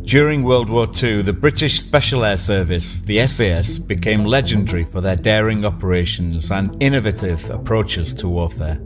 During World War II, the British Special Air Service, the SAS, became legendary for their daring operations and innovative approaches to warfare.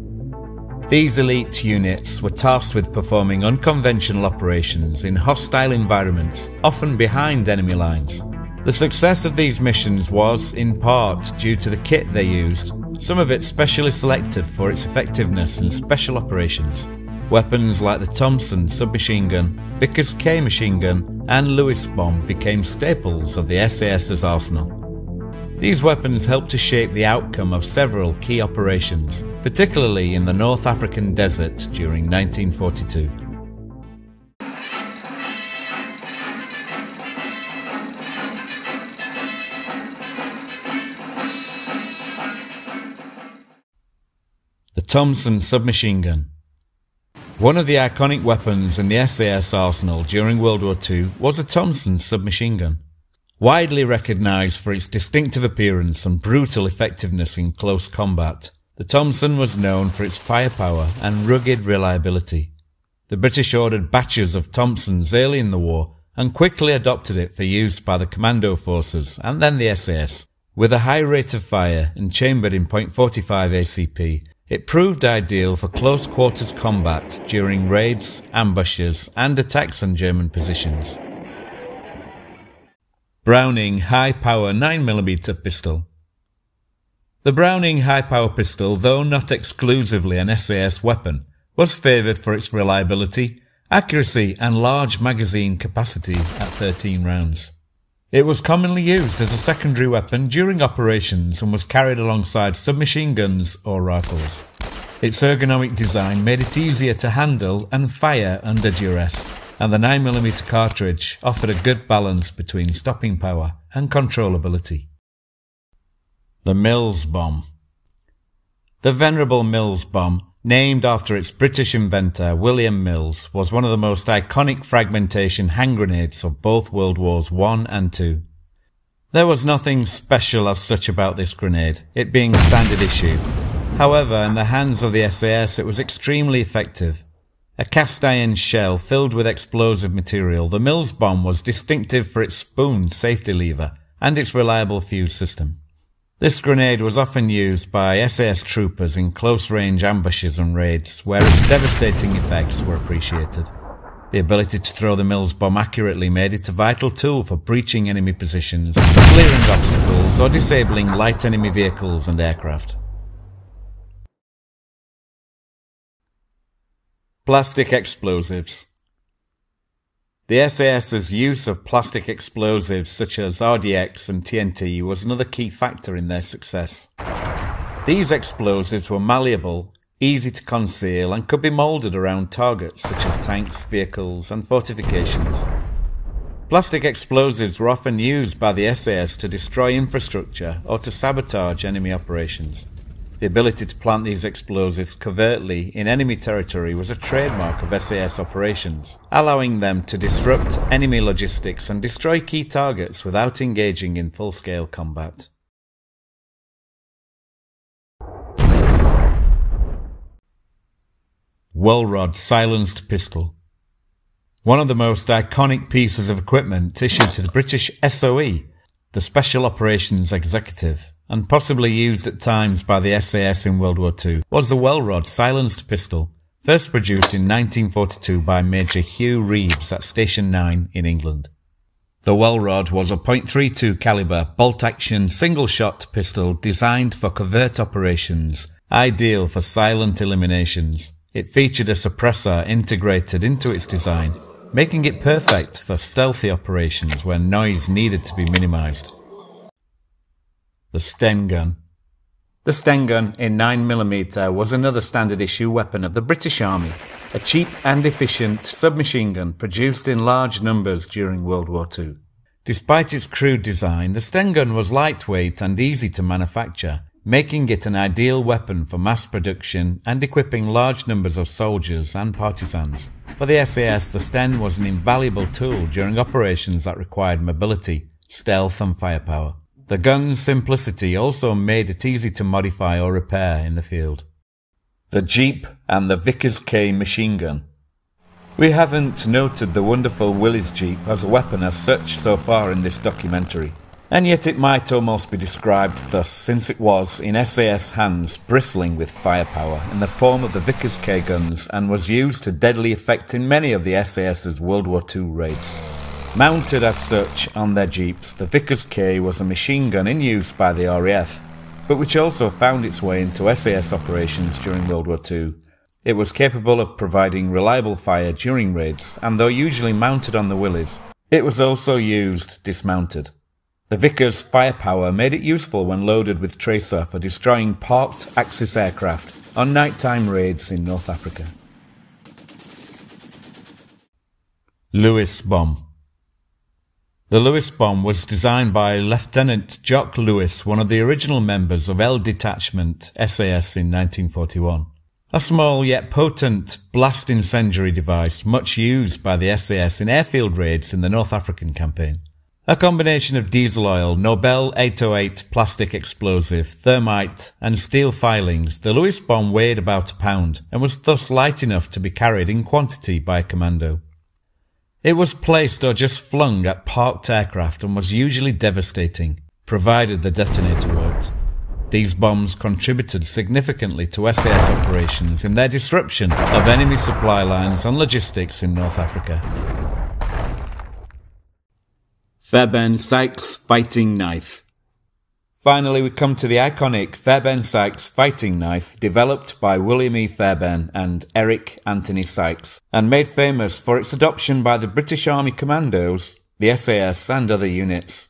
These elite units were tasked with performing unconventional operations in hostile environments, often behind enemy lines. The success of these missions was, in part, due to the kit they used, some of it specially selected for its effectiveness in special operations. Weapons like the Thompson submachine gun, Vickers K machine gun, and Lewes bomb became staples of the SAS's arsenal. These weapons helped to shape the outcome of several key operations, particularly in the North African desert during 1942. The Thompson submachine gun. One of the iconic weapons in the SAS arsenal during World War II was a Thompson submachine gun. Widely recognised for its distinctive appearance and brutal effectiveness in close combat, the Thompson was known for its firepower and rugged reliability. The British ordered batches of Thompsons early in the war and quickly adopted it for use by the commando forces and then the SAS. With a high rate of fire and chambered in .45 ACP, it proved ideal for close quarters combat during raids, ambushes, and attacks on German positions. Browning high-power 9mm pistol. The Browning high-power pistol, though not exclusively an SAS weapon, was favoured for its reliability, accuracy, and large magazine capacity at 13 rounds. It was commonly used as a secondary weapon during operations and was carried alongside submachine guns or rifles. Its ergonomic design made it easier to handle and fire under duress, and the 9mm cartridge offered a good balance between stopping power and controllability. The Mills bomb. The venerable Mills bomb, named after its British inventor William Mills, was one of the most iconic fragmentation hand grenades of both World Wars I and II. There was nothing special as such about this grenade, it being standard issue. However, in the hands of the SAS it was extremely effective. A cast iron shell filled with explosive material, the Mills bomb was distinctive for its spoon safety lever and its reliable fuse system. This grenade was often used by SAS troopers in close-range ambushes and raids, where its devastating effects were appreciated. The ability to throw the Mills bomb accurately made it a vital tool for breaching enemy positions, clearing obstacles, or disabling light enemy vehicles and aircraft. Plastic explosives. The SAS's use of plastic explosives such as RDX and TNT was another key factor in their success. These explosives were malleable, easy to conceal, and could be moulded around targets such as tanks, vehicles, and fortifications. Plastic explosives were often used by the SAS to destroy infrastructure or to sabotage enemy operations. The ability to plant these explosives covertly in enemy territory was a trademark of SAS operations, allowing them to disrupt enemy logistics and destroy key targets without engaging in full-scale combat. Welrod silenced pistol. One of the most iconic pieces of equipment issued to the British SOE, the Special Operations Executive, and possibly used at times by the SAS in World War II, was the Welrod silenced pistol, first produced in 1942 by Major Hugh Reeves at Station 9 in England. The Welrod was a .32 caliber bolt-action single-shot pistol designed for covert operations, ideal for silent eliminations. It featured a suppressor integrated into its design, making it perfect for stealthy operations where noise needed to be minimised. The Sten gun. The Sten gun in 9mm was another standard issue weapon of the British Army, a cheap and efficient submachine gun produced in large numbers during World War II. Despite its crude design, the Sten gun was lightweight and easy to manufacture, making it an ideal weapon for mass production and equipping large numbers of soldiers and partisans. For the SAS, the Sten was an invaluable tool during operations that required mobility, stealth and firepower. The gun's simplicity also made it easy to modify or repair in the field. The Jeep and the Vickers K machine gun. We haven't noted the wonderful Willys Jeep as a weapon as such so far in this documentary, and yet it might almost be described thus, since it was, in SAS hands, bristling with firepower in the form of the Vickers K guns and was used to deadly effect in many of the SAS's World War II raids. Mounted as such on their jeeps, the Vickers K was a machine gun in use by the RAF, but which also found its way into SAS operations during World War II. It was capable of providing reliable fire during raids, and though usually mounted on the Willys, it was also used dismounted. The Vickers' firepower made it useful when loaded with tracer for destroying parked Axis aircraft on nighttime raids in North Africa. Lewes bomb. The Lewes bomb was designed by Lieutenant Jock Lewes, one of the original members of L Detachment SAS in 1941. A small yet potent blast incendiary device much used by the SAS in airfield raids in the North African campaign. A combination of diesel oil, Nobel 808 plastic explosive, thermite and steel filings, the Lewes bomb weighed about a pound and was thus light enough to be carried in quantity by a commando. It was placed or just flung at parked aircraft and was usually devastating, provided the detonator worked. These bombs contributed significantly to SAS operations in their disruption of enemy supply lines and logistics in North Africa. Fairbairn-Sykes fighting knife. Finally, we come to the iconic Fairbairn-Sykes fighting knife developed by William E. Fairbairn and Eric Anthony Sykes, and made famous for its adoption by the British Army Commandos, the SAS and other units.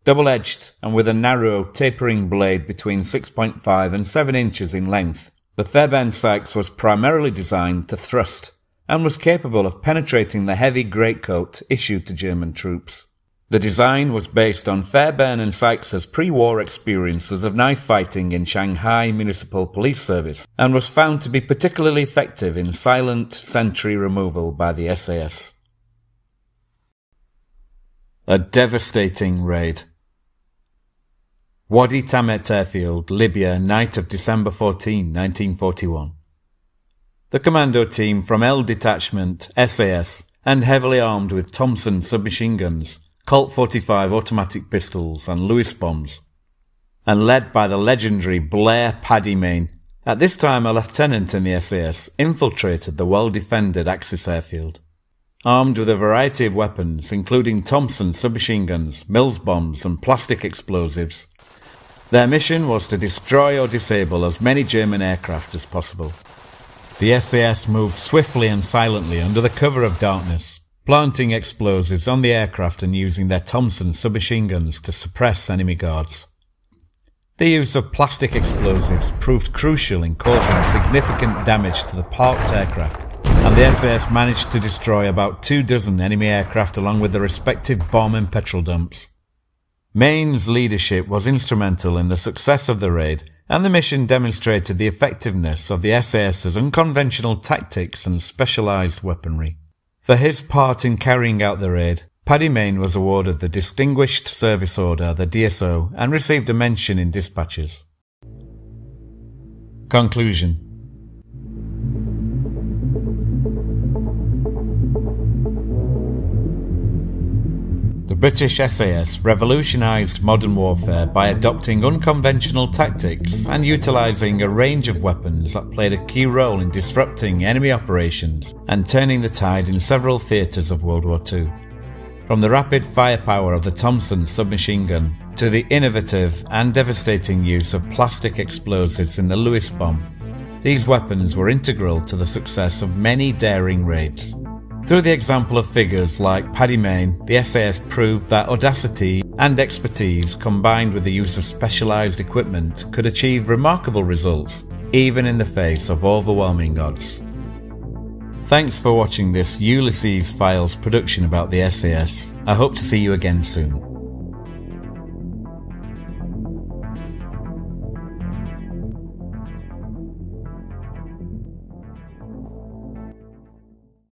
Double-edged and with a narrow, tapering blade between 6.5 and 7 inches in length, the Fairbairn-Sykes was primarily designed to thrust and was capable of penetrating the heavy greatcoat issued to German troops. The design was based on Fairbairn and Sykes' pre-war experiences of knife fighting in Shanghai Municipal Police Service and was found to be particularly effective in silent sentry removal by the SAS. A devastating raid. Wadi Tamet Airfield, Libya, night of December 14, 1941. The commando team from L Detachment, SAS, and heavily armed with Thompson submachine guns, Colt 45 automatic pistols and Lewes bombs, and led by the legendary Blair Paddy Mayne, at this time a lieutenant in the SAS, infiltrated the well-defended Axis airfield. Armed with a variety of weapons, including Thompson submachine guns, Mills bombs and plastic explosives, their mission was to destroy or disable as many German aircraft as possible. The SAS moved swiftly and silently under the cover of darkness, planting explosives on the aircraft and using their Thompson submachine guns to suppress enemy guards. The use of plastic explosives proved crucial in causing significant damage to the parked aircraft, and the SAS managed to destroy about 24 enemy aircraft along with the respective bomb and petrol dumps. Mayne's leadership was instrumental in the success of the raid, and the mission demonstrated the effectiveness of the SAS's unconventional tactics and specialised weaponry. For his part in carrying out the raid, Paddy Mayne was awarded the Distinguished Service Order, the DSO, and received a mention in dispatches. Conclusion. The British SAS revolutionised modern warfare by adopting unconventional tactics and utilising a range of weapons that played a key role in disrupting enemy operations and turning the tide in several theatres of World War II. From the rapid firepower of the Thompson submachine gun to the innovative and devastating use of plastic explosives in the Lewes bomb, these weapons were integral to the success of many daring raids. Through the example of figures like Paddy Mayne, the SAS proved that audacity and expertise combined with the use of specialised equipment could achieve remarkable results, even in the face of overwhelming odds. Thanks for watching this Ulysses Files production about the SAS. I hope to see you again soon.